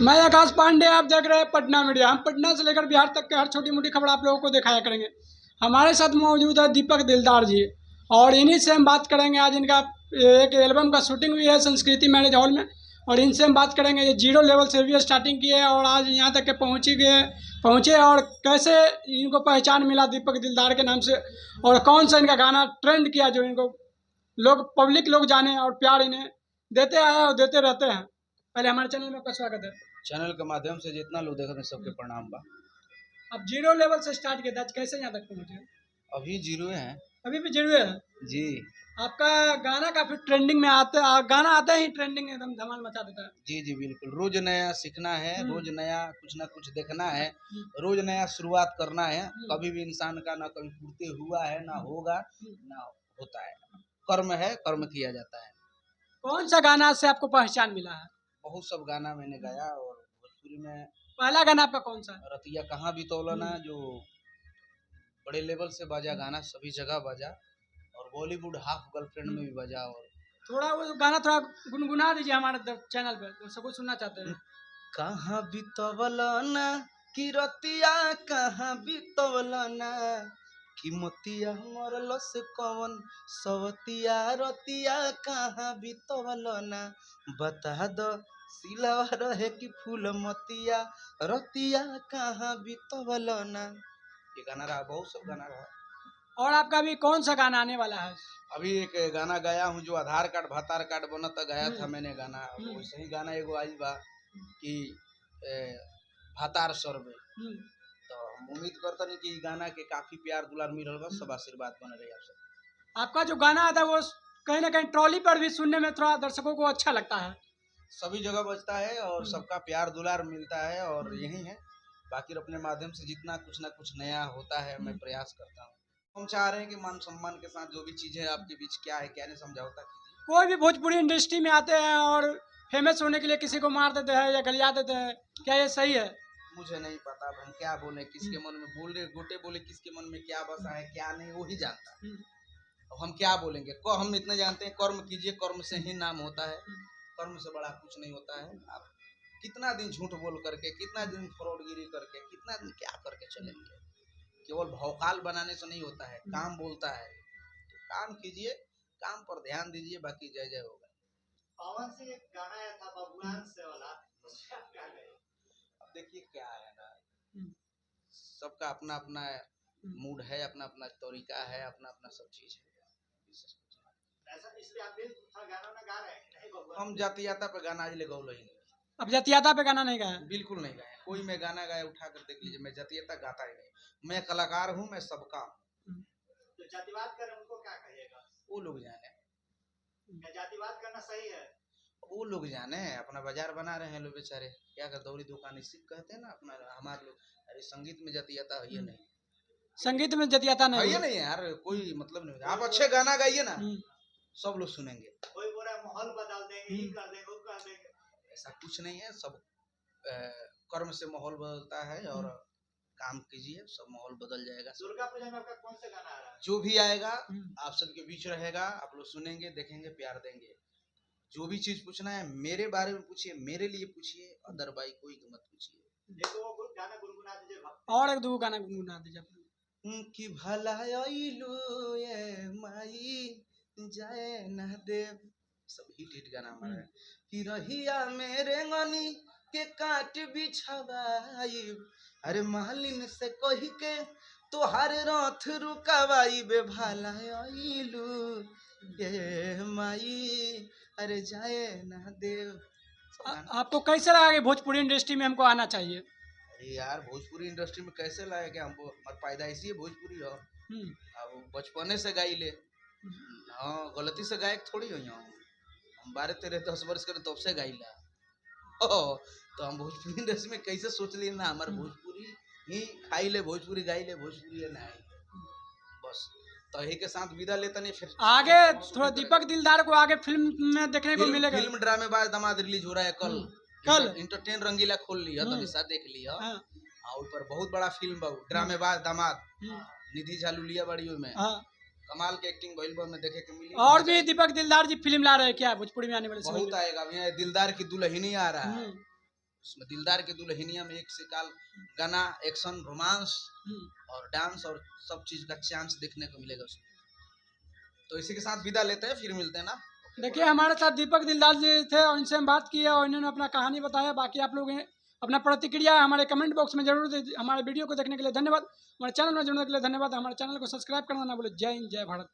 मैं आकाश पांडे, आप देख रहे हैं पटना मीडिया। हम पटना से लेकर बिहार तक के हर छोटी मोटी खबर आप लोगों को दिखाया करेंगे। हमारे साथ मौजूद है दीपक दिलदार जी, और इन्हीं से हम बात करेंगे। आज इनका एक एल्बम का शूटिंग भी है संस्कृति मैरिज हॉल में, और इनसे हम बात करेंगे। ये 0 लेवल से भी स्टार्टिंग की है और आज यहाँ तक के पहुँचे, और कैसे इनको पहचान मिला दीपक दिलदार के नाम से, और कौन सा इनका गाना ट्रेंड किया जो इनको पब्लिक लोग जाने और प्यार इन्हें देते आए और देते रहते हैं। पहले हमारे चैनल में आपका स्वागत है। चैनल के माध्यम से जितना लोग देख रहे हैं सबके प्रणाम बा। अब 0 लेवल से स्टार्ट किया था, कैसे यहाँ तक पहुँचे? अभी 0 हैं। अभी भी 0 है जी। आपका गाना काफी ट्रेंडिंग में गाना आता ही ट्रेंडिंग एकदम धमाल मचा देता है। जी जी बिल्कुल, रोज नया सीखना है, रोज नया कुछ ना कुछ देखना है, रोज नया शुरुआत करना है। कभी भी इंसान का ना कभी पूर्ति हुआ है, ना होगा, ना होता है। कर्म है, कर्म किया जाता है। कौन सा गाना से आपको पहचान मिला है? बहुत सब गाना मैंने गाया, और भोजपुरी में पहला गाना आपका कौन सा है? रतिया कहाँ भी तौलना, जो बड़े लेवल से बजा गाना, सभी जगह बजा, और बॉलीवुड हाफ गर्लफ्रेंड में भी बजा। और थोड़ा वो गाना थोड़ा गुनगुना दीजिए हमारे चैनल पे, तो सबको सुनना चाहते हैं। कहाँ बितवलना कि रतिया, कहाँ बितवलना कि मोतिया मरल से कवन सवतिया, रतिया कहाँ बितवलना बता दो सिलवा रहे कि फूल मतिया, रतिया कहाँ बितवलना। ये गाना रहा, बहुत सब गाना रहा। और आपका अभी कौन सा गाना आने वाला है? अभी एक गाना गाया हूँ जो आधार कार्ड भातार कार्ड बनता गाया था मैंने गाना। वैसे ही गाना एगो आई बा कि भातार सर्वे, तो हम उम्मीद करते हैं कि गाना के काफी प्यार दुलार मिल रहा, सब आशीर्वाद बने रहे आप सब। आपका जो गाना आता है वो कहीं ना कहीं ट्रॉली पर भी सुनने में थोड़ा दर्शकों को अच्छा लगता है। सभी जगह बजता है और सबका प्यार दुलार मिलता है, और यही है। बाकी अपने माध्यम से जितना कुछ ना कुछ नया होता है मैं प्रयास करता हूँ। हम चाह रहे हैं कि मान सम्मान के साथ जो भी चीजें आपके बीच क्या है क्या नहीं समझौता कीजिए। कोई भी भोजपुरी इंडस्ट्री में आते हैं और फेमस होने के लिए किसी को मार देते हैं या गलिया देते हैं, क्या ये सही है? मुझे नहीं पता, अब हम क्या बोले, किसके मन में बोले गोटे बोले, किसके मन में क्या बसा है क्या नहीं वो ही जानता है। अब हम क्या बोलेंगे, हम इतने जानते हैं कर्म कीजिए, कर्म से ही नाम होता है, कर्म से बड़ा कुछ नहीं होता है। आप कितना दिन झूठ बोल करके, कितना दिन फ्रॉडगिरी करके, कितना दिन क्या करके चलेंगे। केवल भौकाल बनाने से नहीं होता है, काम बोलता है। तो काम कीजिए, काम पर ध्यान दीजिए, बाकी जय जय होगा। पवन से एक गाना आया था बबुआन से वाला, अब देखिए क्या है ना, सबका अपना अपना मूड है, अपना अपना तरीका है, अपना अपना सब चीज है। ऐसा इसलिए आप भी गाना ना गा रहे हैं नहीं बबुआन? हम जातियाता पे गाना आज ले गौल ही नहीं। अब जातियाता पे गाना नहीं गाया? बिल्कुल नहीं गाया। कोई मैं गाना गाया उठा कर देख लीजिए, मैं जातीयता गाता ही नहीं। मैं कलाकार हूँ, मैं सबका हूँ। तो जातिवाद करें उनको क्या कहिएगा? वो लोग जाने, जातिवाद करना सही है? वो लोग जाने, अपना बाजार बना रहे हैं लोग बेचारे, क्या कर दौड़ी दुकान इसी कहते हैं ना अपना। हमारे लोग, अरे संगीत में जातीयता है ये नहीं, संगीत में जातियाता है नहीं ये नहीं यार, कोई मतलब नहीं। आप अच्छे गाना गाइए ना, सब लोग सुनेंगे। कोई बोला माहौल बदल देंगे, ये कर देंगे, वो कर देंगे, ऐसा कुछ नहीं है। सब कर्म से माहौल बदलता है, और काम कीजिए, सब माहौल बदल जाएगा। दुर्गा पूजा में आपका कौन सा गाना आ रहा है? जो भी आएगा आप सबके बीच रहेगा, आप लोग सुनेंगे, देखेंगे, प्यार देंगे। जो भी चीज पूछना है मेरे बारे में पूछिए, मेरे लिए पूछिए, अदरवाइज कोई मत पूछिए। देखो वो गाना गुनगुना दीजिए, और एक दो गाना गुनगुना दीजिए। कि भला आइलू ये माई जाए ना देव, सब हिट गाना हमारा है। कि रहिया मेरे गनी के काट बिछवाई, अरे मालिन से कही के तो हर रथ रुकावाई बे, भला आइलू ये माई अरे जाए ना देव। आपको कैसे लगा कि भोजपुरी इंडस्ट्री में हमको आना चाहिए? अरे यार भोजपुरी इंडस्ट्री में कैसे लाए, क्या हमको हमारी पैदाइशी है भोजपुरी हो। अब बचपने से गाई ले, हाँ गलती से गायक थोड़ी हो। हम 12-13-10 वर्ष करे तब से गाई ला, तो हम भोजपुरी इंडस्ट्री में कैसे सोच लिए ना हमारे भोजपुरी ही खाई ले, भोजपुरी गाई ले, भोजपुरी है ना बस। तो यही के साथ विदा लेता नहीं, फिर आगे थोड़ा दीपक दिलदार को आगे फिल्म में देखने को मिलेगा। फिल्म ड्रामेबाज दामाद रिलीज हो रहा है कल इंटरटेन रंगीला खोल लिया, तो निशा देख लिया। और ऊपर बहुत बड़ा फिल्म बा ड्रामेबाज दामाद, निधि झालुलिया बड़ी में कमाल के एक्टिंग भइल बा, में देखे के मिली। और भी दीपक दिलदार जी फिल्म ला रहे हैं क्या भोजपुरी में आने वाले समय बहुत आएगा। यहाँ दिलदार की दुल्हनी आ रहा है, उसमें दिलदार के दुल्हनिया में एक से काल गाना, एक्शन, रोमांस और डांस और सब चीज का चांस देखने को मिलेगा उसमें। तो इसी के साथ विदा लेते हैं, फिर मिलते हैं ना। देखिए हमारे साथ दीपक दिलदार जी थे और इनसे हम बात की है और इन्होंने अपना कहानी बताया। बाकी आप लोग अपना प्रतिक्रिया हमारे कमेंट बॉक्स में जरूर दीजिए। हमारे वीडियो को देखने के लिए धन्यवाद। हमारे चैनल में जुड़ने के लिए धन्यवाद। हमारे चैनल को सब्सक्राइब करना ना भूलें। जय हिंद, जय भारत।